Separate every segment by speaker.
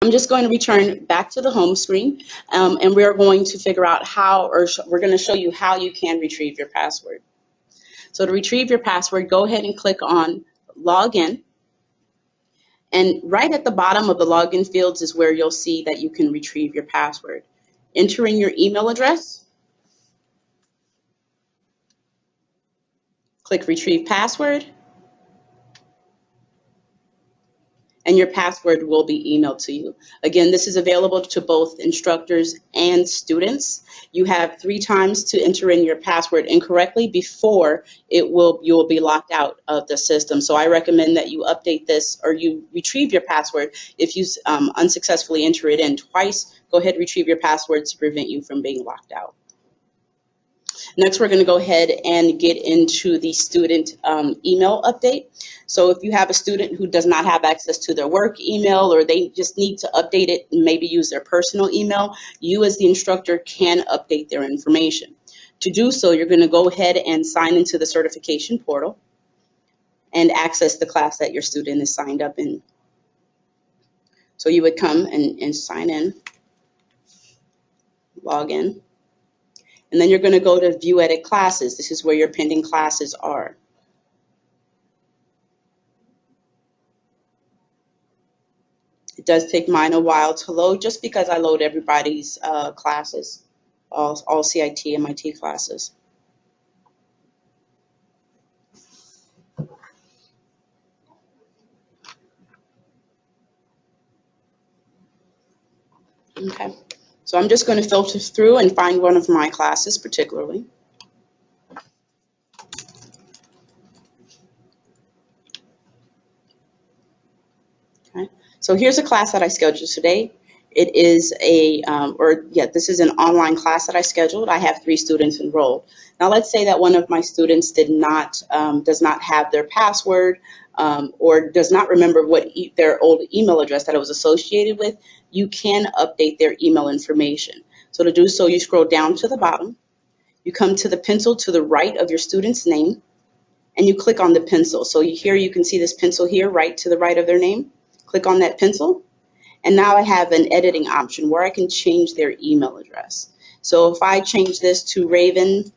Speaker 1: I'm just going to return back to the home screen, and we're going to figure out how, or we're going to show you how you can retrieve your password. So to retrieve your password, go ahead and click on Login. And right at the bottom of the login fields is where you'll see that you can retrieve your password. Enter in your email address. Click Retrieve Password. And your password will be emailed to you. Again, this is available to both instructors and students. You have 3 times to enter in your password incorrectly before you will be locked out of the system. So I recommend that you update this, or you retrieve your password. If you unsuccessfully enter it in twice, go ahead and retrieve your password to prevent you from being locked out. Next, we're going to go ahead and get into the student email update. So if you have a student who does not have access to their work email, or they just need to update it and maybe use their personal email, you as the instructor can update their information. To do so, you're going to go ahead and sign into the certification portal and access the class that your student is signed up in. So you would come and sign in, log in. And then you're going to go to View Edit Classes. This is where your pending classes are. It does take mine a while to load, just because I load everybody's classes, all CIT and MIT classes. Okay. So I'm just going to filter through and find one of my classes particularly. Okay. So here's a class that I scheduled today. It is this is an online class that I scheduled. I have 3 students enrolled. Now let's say that one of my students does not have their password, or does not remember what their old email address that it was associated with. You can update their email information. So to do so, you scroll down to the bottom. You come to the pencil to the right of your student's name, and you click on the pencil. So here you can see this pencil here, right to the right of their name. Click on that pencil. And now I have an editing option where I can change their email address. So if I change this to Raven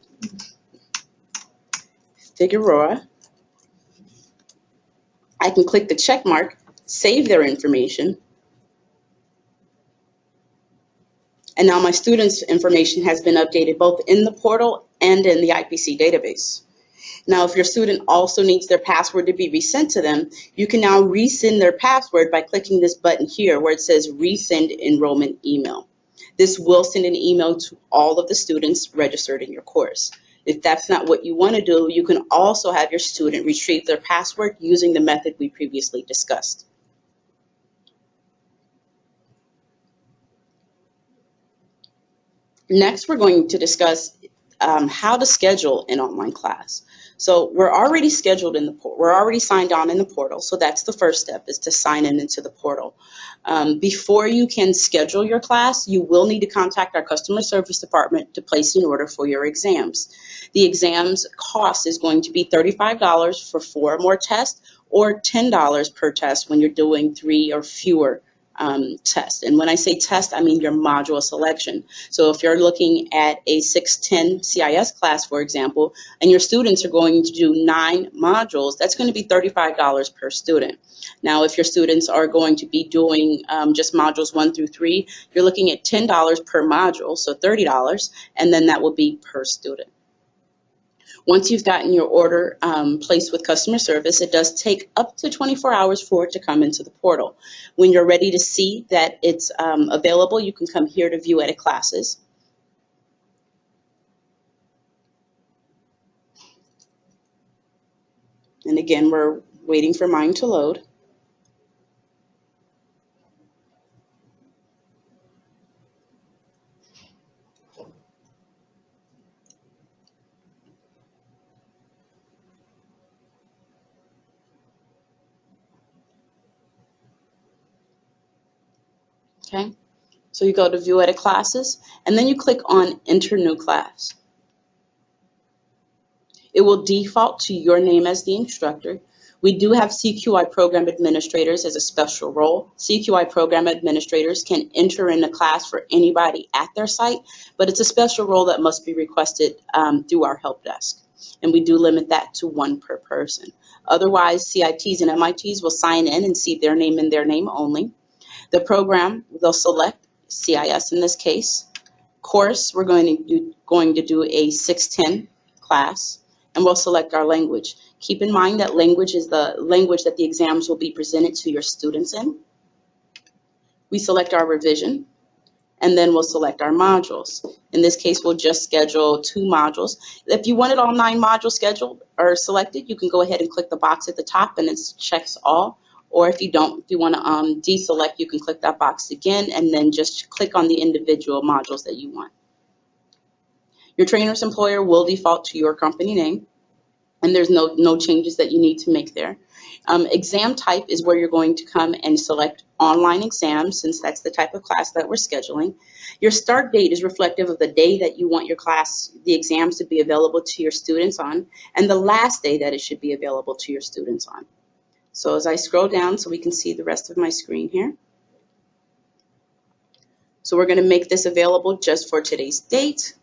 Speaker 1: Figueroa, I can click the check mark, save their information, and now my student's information has been updated both in the portal and in the IPC database. Now, if your student also needs their password to be resent to them, you can now resend their password by clicking this button here where it says Resend Enrollment Email. This will send an email to all of the students registered in your course. If that's not what you want to do, you can also have your student retrieve their password using the method we previously discussed. Next, we're going to discuss how to schedule an online class. So we're already scheduled in the portal. We're already signed on in the portal. So that's the first step, is to sign into the portal. Before you can schedule your class, you will need to contact our customer service department to place an order for your exams. The exams cost is going to be $35 for 4 or more tests, or $10 per test when you're doing 3 or fewer test. And when I say test, I mean your module selection. So if you're looking at a 610 CIS class, for example, and your students are going to do 9 modules, that's going to be $35 per student. Now, if your students are going to be doing just modules 1 through 3, you're looking at $10 per module, so $30, and then that will be per student. Once you've gotten your order placed with customer service, it does take up to 24 hours for it to come into the portal. When you're ready to see that it's available, you can come here to View Edit Classes. And again, we're waiting for mine to load. Okay, so you go to View Edit Classes, and then you click on Enter New Class. It will default to your name as the instructor. We do have CQI program administrators as a special role. CQI program administrators can enter in a class for anybody at their site, but it's a special role that must be requested through our help desk. And we do limit that to 1 per person. Otherwise, CITs and MITs will sign in and see their name and their name only. The program, they'll select CIS in this case. Course, we're going to do a 610 class, and we'll select our language. Keep in mind that language is the language that the exams will be presented to your students in. We select our revision, and then we'll select our modules. In this case, we'll just schedule 2 modules. If you wanted all 9 modules scheduled or selected, you can go ahead and click the box at the top and it checks all. Or if you don't, if you want to deselect, you can click that box again and then just click on the individual modules that you want. Your trainer's employer will default to your company name, and there's no changes that you need to make there. Exam type is where you're going to come and select online exams, since that's the type of class that we're scheduling. Your start date is reflective of the day that you want your class, the exams to be available to your students on, and the last day that it should be available to your students on. So as I scroll down so we can see the rest of my screen here. So we're going to make this available just for today's date.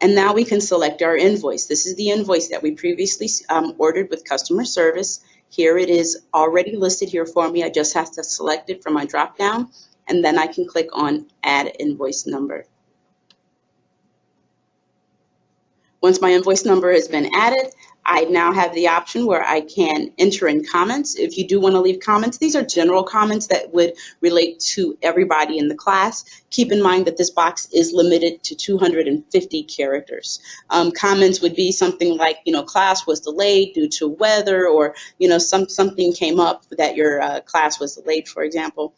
Speaker 1: And now we can select our invoice. This is the invoice that we previously ordered with customer service. Here it is already listed here for me. I just have to select it from my drop down, and then I can click on Add Invoice Number. Once my invoice number has been added, I now have the option where I can enter in comments. If you do want to leave comments, these are general comments that would relate to everybody in the class. Keep in mind that this box is limited to 250 characters. Comments would be something like, class was delayed due to weather, or, something came up that your class was delayed, for example.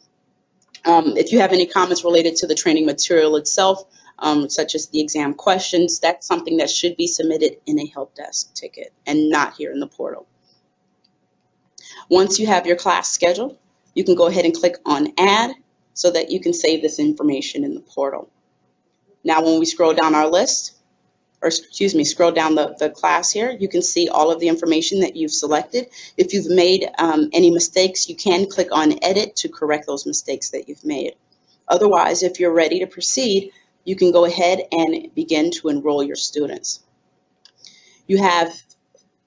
Speaker 1: If you have any comments related to the training material itself, such as the exam questions, that's something that should be submitted in a help desk ticket and not here in the portal. Once you have your class scheduled, you can go ahead and click on Add so that you can save this information in the portal. Now when we scroll down our list, scroll down the class here, you can see all of the information that you've selected. If you've made any mistakes, you can click on Edit to correct those mistakes that you've made. Otherwise, if you're ready to proceed, you can go ahead and begin to enroll your students. You have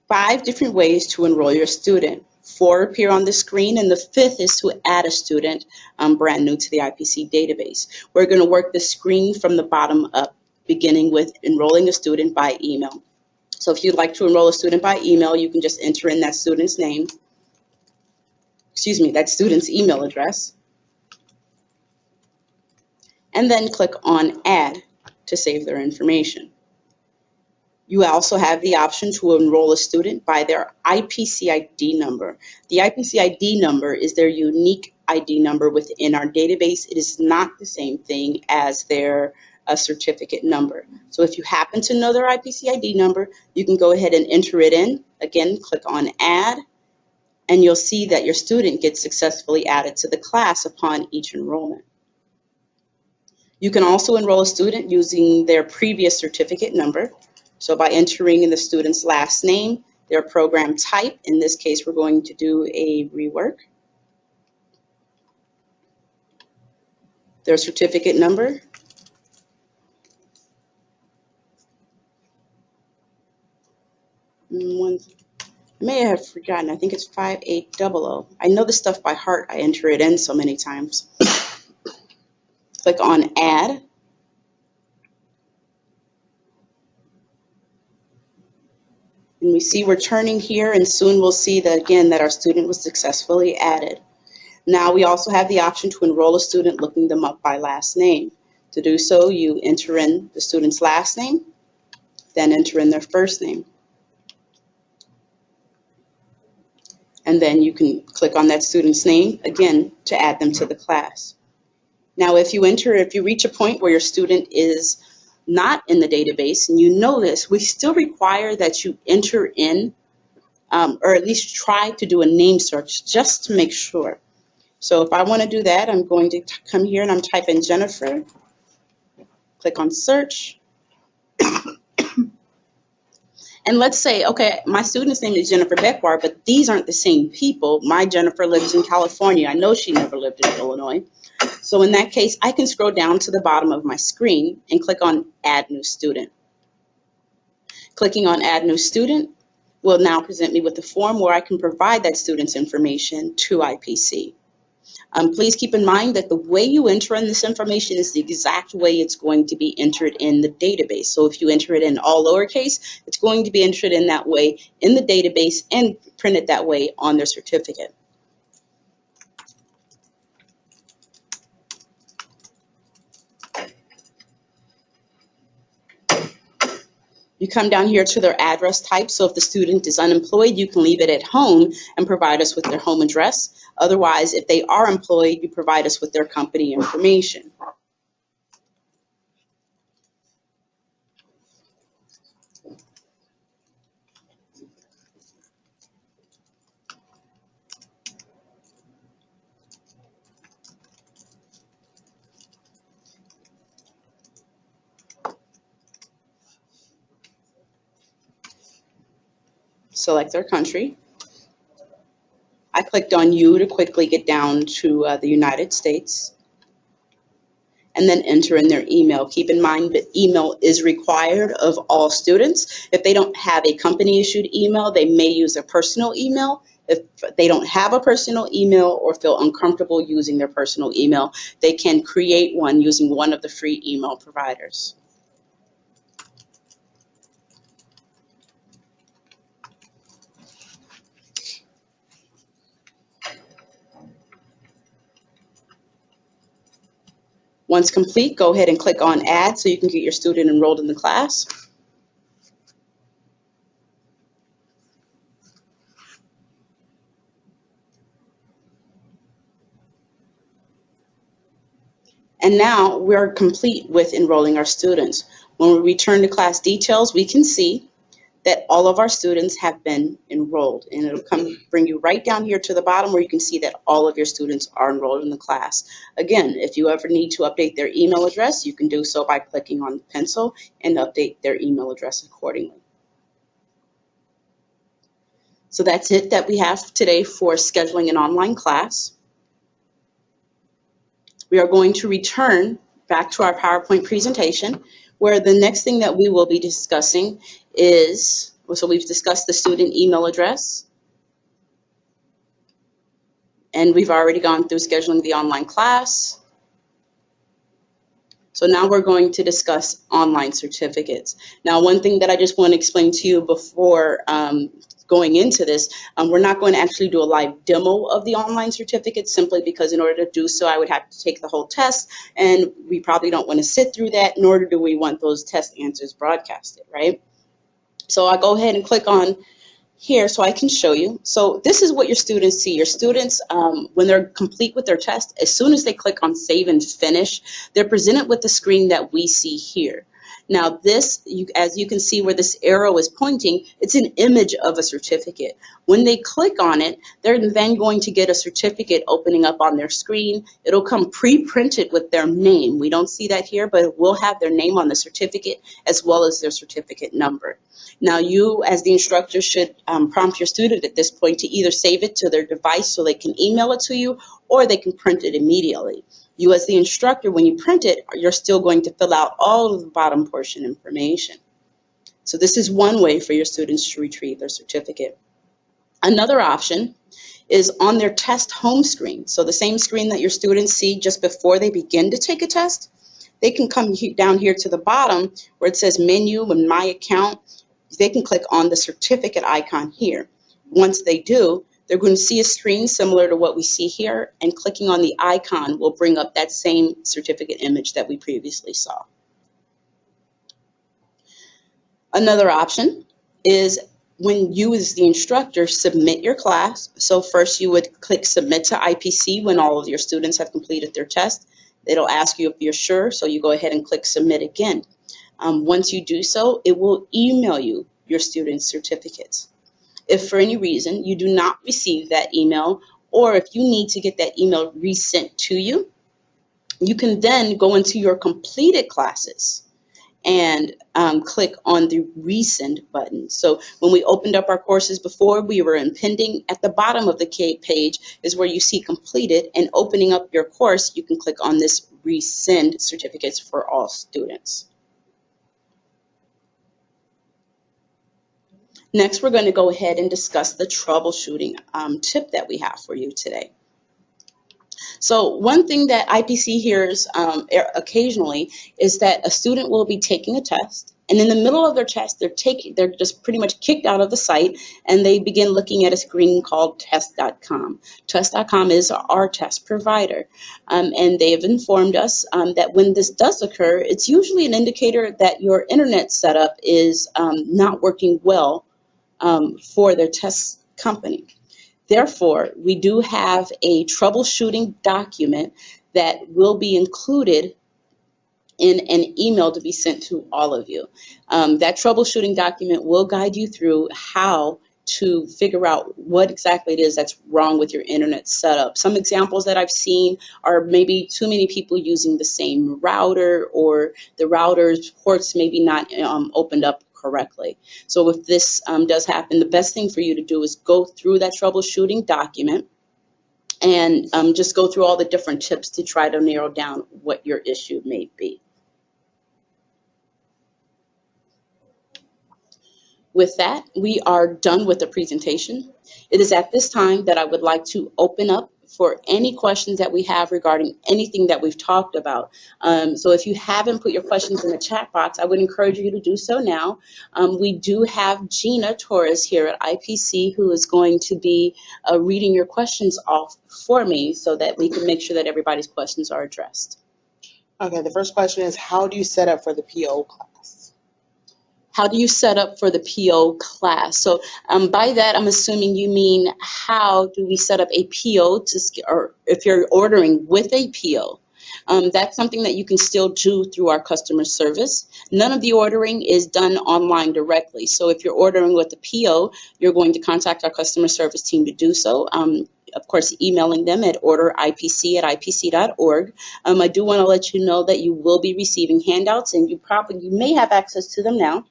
Speaker 1: 5 different ways to enroll your student. 4 appear on the screen, and the 5th is to add a student brand new to the IPC database. We're going to work the screen from the bottom up, beginning with enrolling a student by email. So if you'd like to enroll a student by email, you can just enter in that student's name, that student's email address, and then click on Add to save their information. You also have the option to enroll a student by their IPC ID number. The IPC ID number is their unique ID number within our database. It is not the same thing as their certificate number. So if you happen to know their IPC ID number, you can go ahead and enter it in. Again, click on Add, and you'll see that your student gets successfully added to the class upon each enrollment. You can also enroll a student using their previous certificate number. So by entering in the student's last name, their program type, in this case we're going to do a rework, their certificate number, I may have forgotten, I think it's 5800. I know the stuff by heart, I enter it in so many times. Click on Add. And we see we're turning here, and soon we'll see that again that our student was successfully added. Now we also have the option to enroll a student looking them up by last name. To do so, you enter in the student's last name, then enter in their first name. And then you can click on that student's name again to add them to the class. Now if you reach a point where your student is not in the database, and you know this, we still require that you enter in, or at least try to do a name search just to make sure. So if I want to do that, I'm going to come here and I'm typing Jennifer, click on search, And let's say, okay, my student's name is Jennifer Beckwar, but these aren't the same people. My Jennifer lives in California. I know she never lived in Illinois. So in that case, I can scroll down to the bottom of my screen and click on Add New Student. Clicking on Add New Student will now present me with a form where I can provide that student's information to IPC. Please keep in mind that the way you enter in this information is the exact way it's going to be entered in the database. So if you enter it in all lowercase, it's going to be entered in that way in the database and printed that way on their certificate. You come down here to their address type. So if the student is unemployed, you can leave it at home and provide us with their home address. Otherwise, if they are employed, you provide us with their company information. Select their country. I clicked on you to quickly get down to the United States, and then enter in their email. Keep in mind that email is required of all students. If they don't have a company issued email, they may use a personal email. If they don't have a personal email or feel uncomfortable using their personal email, they can create one using one of the free email providers. Once complete, go ahead and click on Add so you can get your student enrolled in the class. And now we're complete with enrolling our students. When we return to class details, we can see that all of our students have been enrolled, and it'll bring you right down here to the bottom where you can see that all of your students are enrolled in the class. Again, if you ever need to update their email address, you can do so by clicking on the pencil and update their email address accordingly. So that's it that we have today for scheduling an online class. We are going to return back to our PowerPoint presentation, where the next thing that we will be discussing is, so we've discussed the student email address, and we've already gone through scheduling the online class. So now we're going to discuss online certificates. Now, one thing that I just want to explain to you before going into this, we're not going to actually do a live demo of the online certificate, simply because in order to do so, I would have to take the whole test, and we probably don't want to sit through that, nor do we want those test answers broadcasted, right? So I'll go ahead and click on here so I can show you. So this is what your students see. Your students, when they're complete with their test, as soon as they click on Save and Finish, they're presented with the screen that we see here. Now this, as you can see where this arrow is pointing, it's an image of a certificate. When they click on it, they're then going to get a certificate opening up on their screen. It'll come pre-printed with their name. We don't see that here, but it will have their name on the certificate as well as their certificate number. Now you, as the instructor, should prompt your student at this point to either save it to their device so they can email it to you, or they can print it immediately. You, as the instructor, when you print it, you're still going to fill out all of the bottom portion information. So this is one way for your students to retrieve their certificate. Another option is on their test home screen. So the same screen that your students see just before they begin to take a test, they can come down here to the bottom where it says Menu and My Account. They can click on the certificate icon here. Once they do, they're going to see a screen similar to what we see here, and clicking on the icon will bring up that same certificate image that we previously saw. Another option is when you, as the instructor, submit your class. So first you would click Submit to IPC when all of your students have completed their test. It'll ask you if you're sure, so you go ahead and click Submit again. Once you do so, it will email you your students' certificates. If for any reason you do not receive that email, or if you need to get that email resent to you, you can then go into your completed classes and click on the resend button. So when we opened up our courses before, we were in pending. At the bottom of the page is where you see completed, and opening up your course, you can click on this resend certificates for all students. Next, we're going to go ahead and discuss the troubleshooting tip that we have for you today. So one thing that IPC hears occasionally is that a student will be taking a test, and in the middle of their test, they're just pretty much kicked out of the site, and they begin looking at a screen called test.com. Test.com is our test provider, and they have informed us that when this does occur, it's usually an indicator that your internet setup is not working well for their test company. Therefore, we do have a troubleshooting document that will be included in an email to be sent to all of you. That troubleshooting document will guide you through how to figure out what exactly it is that's wrong with your internet setup. Some examples that I've seen are maybe too many people using the same router, or the router's ports maybe not opened up correctly. So if this does happen, the best thing for you to do is go through that troubleshooting document and just go through all the different tips to try to narrow down what your issue may be. With that, we are done with the presentation. It is at this time that I would like to open up for any questions that we have regarding anything that we've talked about. So if you haven't put your questions in the chat box, I would encourage you to do so now. We do have Gina Torres here at IPC who is going to be reading your questions off for me so that we can make sure that everybody's questions are addressed.
Speaker 2: Okay, the first question is, how do you set up for the PO class?
Speaker 1: How do you set up for the PO class? So by that, I'm assuming you mean how do we set up a PO or if you're ordering with a PO. That's something that you can still do through our customer service. None of the ordering is done online directly. So if you're ordering with a PO, you're going to contact our customer service team to do so. Of course, emailing them at orderipc@ipc.org. I do want to let you know that you will be receiving handouts, and you may have access to them now.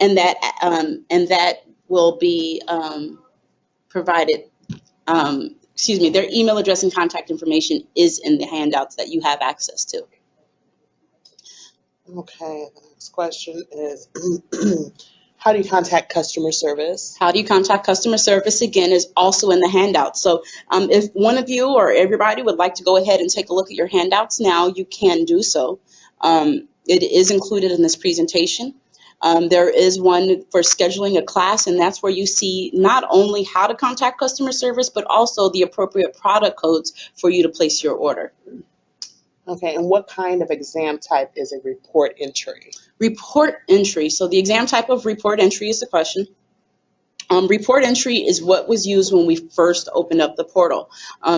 Speaker 1: And that will be provided. Their email address and contact information is in the handouts that you have access to.
Speaker 2: Okay, the next question is, how do you contact customer service?
Speaker 1: How do you contact customer service, again, is also in the handouts. So if one of you or everybody would like to go ahead and take a look at your handouts now, you can do so. It is included in this presentation. There is one for scheduling a class, and that's where you see not only how to contact customer service, but also the appropriate product codes for you to place your order.
Speaker 2: Okay, and what kind of exam type is a report entry?
Speaker 1: Report entry. So the exam type of report entry is the question. Report entry is what was used when we first opened up the portal.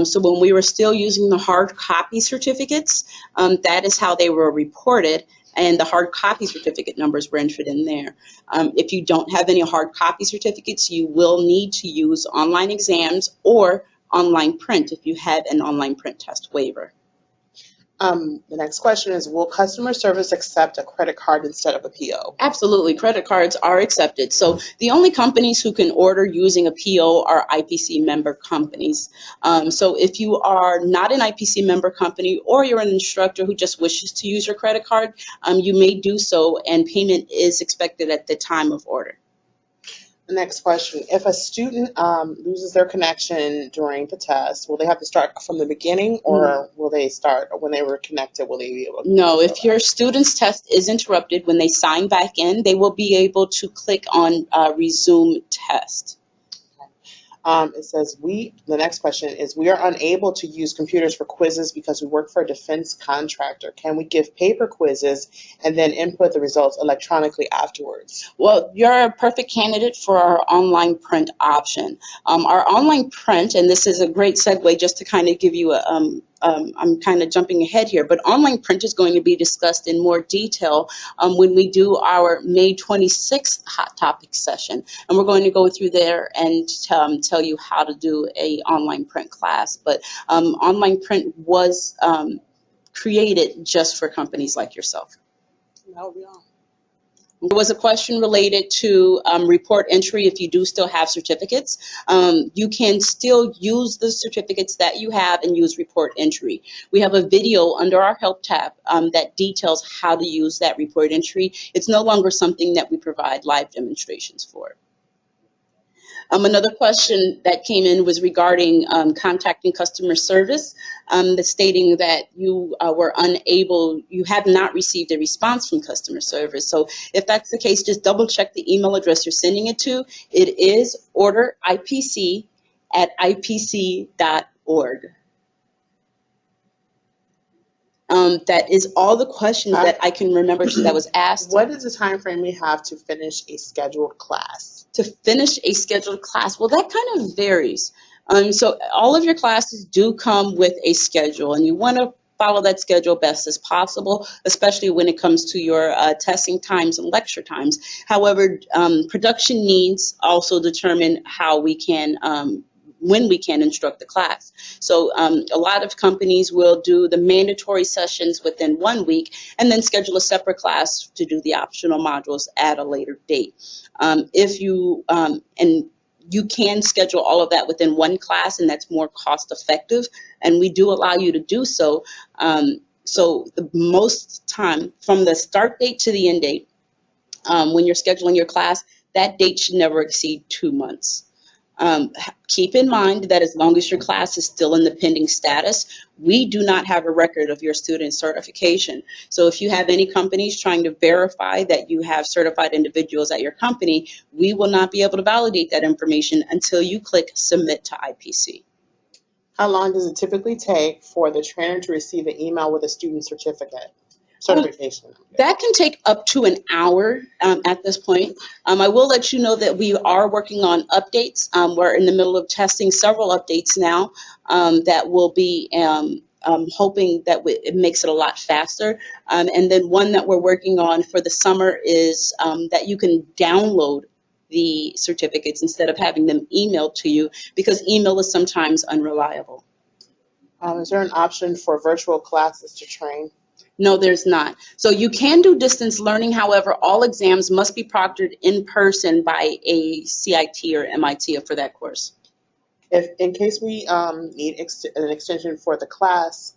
Speaker 1: So when we were still using the hard copy certificates, that is how they were reported, and the hard copy certificate numbers were entered in there. If you don't have any hard copy certificates, you will need to use online exams or online print if you have an online print test waiver.
Speaker 2: The next question is, will customer service accept a credit card instead of a PO?
Speaker 1: Absolutely, credit cards are accepted. So the only companies who can order using a PO are IPC member companies. So if you are not an IPC member company, or you're an instructor who just wishes to use your credit card, you may do so, and payment is expected at the time of order.
Speaker 2: The next question, if a student loses their connection during the test, will they have to start from the beginning, or will they start when they were connected? Will they be able to?
Speaker 1: No, if your student's test is interrupted when they sign back in, they will be able to click on resume test.
Speaker 2: It says, the next question is, we are unable to use computers for quizzes because we work for a defense contractor. Can we give paper quizzes and then input the results electronically afterwards?
Speaker 1: Well, you're a perfect candidate for our online print option. Our online print, and this is a great segue just to kind of give you I'm kind of jumping ahead here, but online print is going to be discussed in more detail when we do our May 26th Hot Topic session. And we're going to go through there and tell you how to do a online print class. But online print was created just for companies like yourself.
Speaker 2: That would be all.
Speaker 1: There was a question related to report entry. If you do still have certificates, you can still use the certificates that you have and use report entry. We have a video under our help tab that details how to use that report entry. It's no longer something that we provide live demonstrations for. Another question that came in was regarding contacting customer service, stating that you were unable, you have not received a response from customer service. So if that's the case, just double check the email address you're sending it to. It is orderipc@ipc.org. That is all the questions that I can remember that was asked.
Speaker 2: What is the time frame we have to finish a scheduled class?
Speaker 1: To finish a scheduled class? Well, that kind of varies. So all of your classes do come with a schedule, and you want to follow that schedule best as possible, especially when it comes to your testing times and lecture times. However, production needs also determine how we can when we can instruct the class. So a lot of companies will do the mandatory sessions within 1 week and then schedule a separate class to do the optional modules at a later date. If you and you can schedule all of that within one class, and that's more cost effective, and we do allow you to do so. So the most time from the start date to the end date, when you're scheduling your class, that date should never exceed 2 months. Keep in mind that as long as your class is still in the pending status, we do not have a record of your student certification. So if you have any companies trying to verify that you have certified individuals at your company, we will not be able to validate that information until you click Submit to IPC.
Speaker 2: How long does it typically take for the trainer to receive an email with a student certification?
Speaker 1: That can take up to an hour at this point. I will let you know that we are working on updates. We're in the middle of testing several updates now that will be hoping that it makes it a lot faster. And then one that we're working on for the summer is that you can download the certificates instead of having them emailed to you, because email is sometimes unreliable.
Speaker 2: Is there an option for virtual classes to train?
Speaker 1: No, there's not. So you can do distance learning. However, all exams must be proctored in person by a CIT or MIT for that course.
Speaker 2: If in case we need an extension for the class,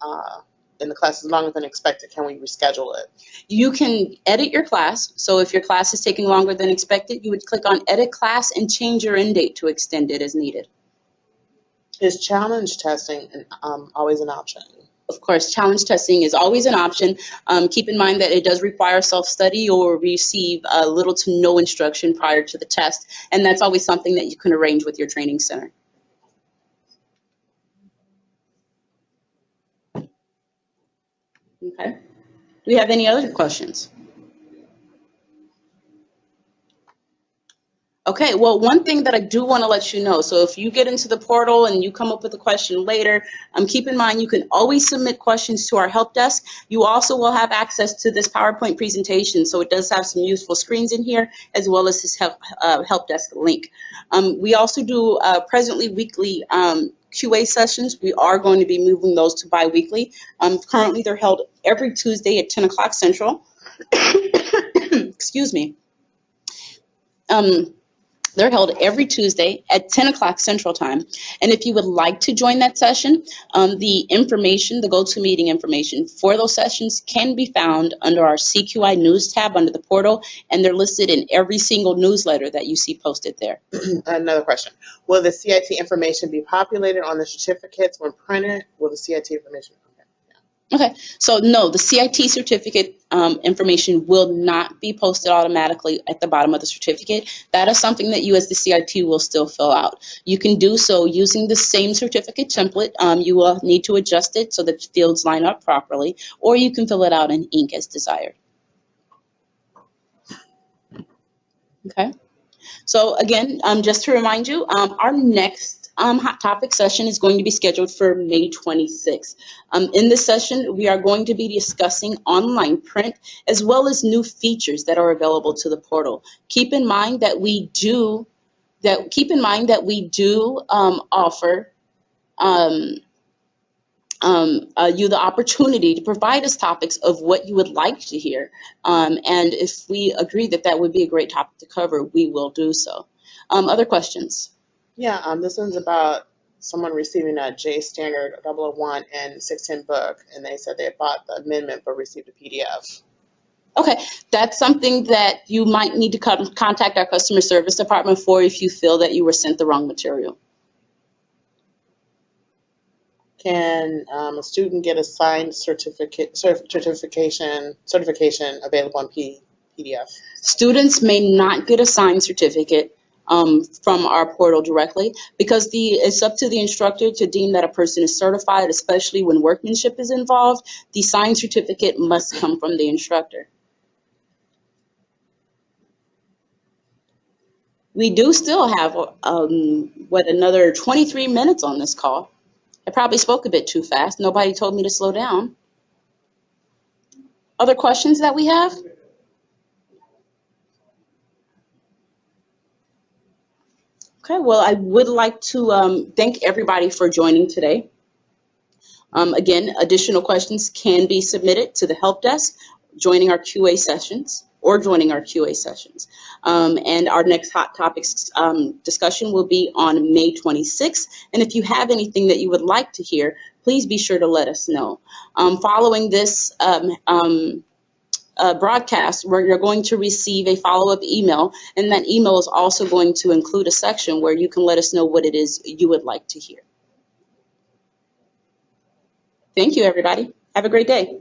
Speaker 2: and the class is longer than expected, can we reschedule it?
Speaker 1: You can edit your class. So if your class is taking longer than expected, you would click on Edit Class and change your end date to extend it as needed.
Speaker 2: Is challenge testing always an option?
Speaker 1: Of course, challenge testing is always an option. Keep in mind that it does require self-study or receive little to no instruction prior to the test, and that's always something that you can arrange with your training center. Okay. Do we have any other questions? Okay, well, one thing that I do want to let you know, so if you get into the portal and you come up with a question later, keep in mind you can always submit questions to our help desk. You also will have access to this PowerPoint presentation, so it does have some useful screens in here, as well as this help desk link. We also do presently weekly QA sessions. We are going to be moving those to bi-weekly. Currently, they're held every Tuesday at 10 o'clock Central. Excuse me. They're held every Tuesday at 10 o'clock Central Time. And if you would like to join that session, the information, the GoToMeeting information for those sessions can be found under our CQI News tab under the portal, and they're listed in every single newsletter that you see posted there.
Speaker 2: Another question. Will the CIT information be populated on the certificates when printed? Will the CIT information?
Speaker 1: Okay, so no, the CIT certificate information will not be posted automatically at the bottom of the certificate. That is something that you as the CIT will still fill out. You can do so using the same certificate template. You will need to adjust it so that the fields line up properly, or you can fill it out in ink as desired. Okay, so again, just to remind you, our next Hot Topic session is going to be scheduled for May 26th. In this session, we are going to be discussing online print as well as new features that are available to the portal. Keep in mind that we do offer you the opportunity to provide us topics of what you would like to hear. And if we agree that that would be a great topic to cover, we will do so. Other questions?
Speaker 2: Yeah, this one's about someone receiving a J Standard 001 and 610 book, and they said they had bought the amendment but received a PDF.
Speaker 1: Okay, that's something that you might need to contact our customer service department for if you feel that you were sent the wrong material.
Speaker 2: Can a student get a signed certification available on PDF?
Speaker 1: Students may not get a signed certificate from our portal directly because it's up to the instructor to deem that a person is certified, especially when workmanship is involved. The signed certificate must come from the instructor. We do still have, another 23 minutes on this call. I probably spoke a bit too fast. Nobody told me to slow down. Other questions that we have? Okay, well, I would like to thank everybody for joining today. Again, additional questions can be submitted to the help desk, joining our QA sessions. And our next hot topics discussion will be on May 26th. And if you have anything that you would like to hear, please be sure to let us know. Following this broadcast, where you're going to receive a follow-up email, and that email is also going to include a section where you can let us know what it is you would like to hear. Thank you, everybody. Have a great day.